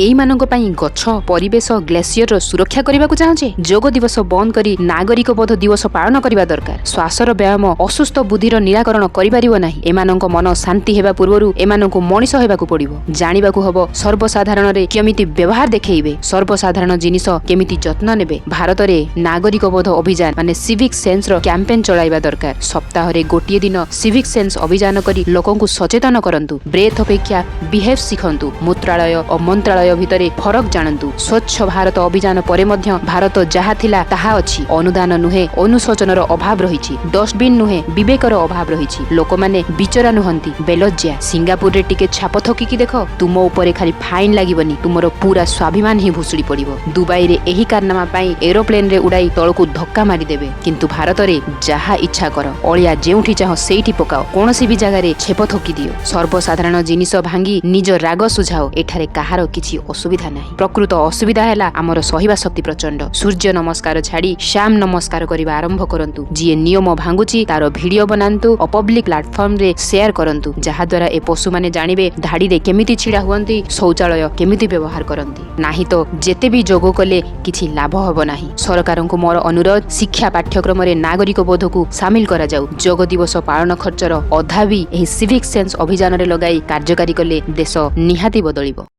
ଏଇମାନଙ୍କ ପାଇଁ ଗଛ ପରିବେଶ ଗ୍ଲେସିୟର ସୁରକ୍ଷା କରିବାକୁ ଚାହୁଁଛେ। ଯୋଗ ଦିବସ ବନ୍ଦ କରି ନାଗରିକ ବୋଧ ଦିବସ ପାଳନ କରିବା ଦରକାର। ଶ୍ୱାସର ବ୍ୟାୟାମ ଅସୁସ୍ଥ ବୁଦ୍ଧିର ନିରାକରଣ କରିପାରିବ ନାହିଁ। ଏମାନଙ୍କ ମନ ଶାନ୍ତି ହେବା ପୂର୍ବରୁ ଏମାନଙ୍କୁ ମଣିଷ ହେବାକୁ ପଡିବ। ଜାଣିବାକୁ ହବ ସର୍ବସାଧାରଣରେ କେମିତି ବ୍ୟବହାର ଦେଖେଇବେ, ସର୍ବସାଧାରଣ ଜିନିଷ କେମିତି ଯତ୍ନ ନେବେ। ଭାରତରେ ନାଗରିକ ବୋଧ ଅଭିଯାନ ମାନେ ସିଭିକ୍ ସେନ୍ସର କ୍ୟାମ୍ପେନ୍ ଚଳାଇବା ଦରକାର। ସପ୍ତାହରେ ଗୋଟିଏ ଦିନ ସିଭିକ୍ ସେନ୍ସ ଅଭିଯାନ କରି ଲୋକଙ୍କୁ ସଚେତନ କରନ୍ତୁ। ବ୍ରେଥ୍ ଅପେକ୍ଷା ବିହେଭ୍ ଶିଖନ୍ତୁ। ମୂତ୍ରାଳୟ ଓ ମନ୍ତ୍ରାଳୟ ଭିତରେ ଫରକ ଜାଣନ୍ତୁ। ସ୍ୱଚ୍ଛ ଭାରତ ଅଭିଯାନ ପରେ ମଧ୍ୟ ଭାରତ ଯାହା ଥିଲା ତାହା ଅଛି। ଅନୁଦାନ ନୁହେଁ ଅନୁଶୋଚନର ଅଭାବ ରହିଛି। ଡଷ୍ଟବିନ୍ ନୁହେଁ ବିବେକର ଅଭାବ ରହିଛି। ଲୋକମାନେ ବିଚରା ନୁହନ୍ତି ବେଲଜ୍ଜା। ସିଙ୍ଗାପୁରରେ ଟିକେ ଛାପ ଥକିକି ଦେଖ, ତୁମ ଉପରେ ଖାଲି ଫାଇନ୍ ଲାଗିବନି, ତୁମର ପୁରା ସ୍ୱାଭିମାନ ହିଁ ଭୁଷୁଡ଼ି ପଡ଼ିବ। ଦୁବାଇରେ ଏହି କାରନାମା ପାଇଁ ଏରୋପ୍ଲେନରେ ଉଡ଼ାଇ ତଳକୁ ଧକ୍କା ମାରିଦେବେ, କିନ୍ତୁ ଭାରତରେ ଯାହା ଇଚ୍ଛା କର, ଅଳିଆ ଯେଉଁଠି ଚାହ ସେଇଠି ପକାଅ, କୌଣସି ବି ଜାଗାରେ ଛେପ ଥକି ଦିଅ। ସର୍ବସାଧାରଣ ଜିନିଷ ଭାଙ୍ଗି ନିଜ ରାଗ ସୁଝାଅ। ଏଠାରେ କାହାର କିଛି ଅସୁବିଧା ନାହିଁ। ପ୍ରକୃତ ଅସୁବିଧା ହେଲା ଆମର ସହିବା ଶକ୍ତି ପ୍ରଚଣ୍ଡ। ସୂର୍ଯ୍ୟ ନମସ୍କାର ଛାଡ଼ି ଶ୍ୟାମ ନମସ୍କାର କରିବା ଆରମ୍ଭ କରନ୍ତୁ। ଯିଏ ନିୟମ ଭାଙ୍ଗୁଛି ତାର ଭିଡିଓ ବନାନ୍ତୁ ଓ ପବ୍ଲିକ ପ୍ଲାଟଫର୍ମରେ ସେୟାର କରନ୍ତୁ, ଯାହାଦ୍ୱାରା ଏ ପଶୁମାନେ ଜାଣିବେ ଧାଡ଼ିରେ କେମିତି ଛିଡ଼ା ହୁଅନ୍ତି, ଶୌଚାଳୟ କେମିତି ବ୍ୟବହାର କରନ୍ତି। ନାହିଁ ତ ଯେତେ ବି ଯୋଗ କଲେ କିଛି ଲାଭ ହେବ ନାହିଁ। ସରକାରଙ୍କୁ ମୋର ଅନୁରୋଧ, ଶିକ୍ଷା ପାଠ୍ୟକ୍ରମରେ ନାଗରିକ ବୋଧକୁ ସାମିଲ କରାଯାଉ। ଯୋଗ ଦିବସ ପାଳନ ଖର୍ଚ୍ଚର ଅଧା ବି ଏହି ସିଭିକ୍ ସେନ୍ସ ଅଭିଯାନରେ ଲଗାଇ କାର୍ଯ୍ୟକାରୀ କଲେ ଦେଶ ନିହାତି ବଦଳିବ।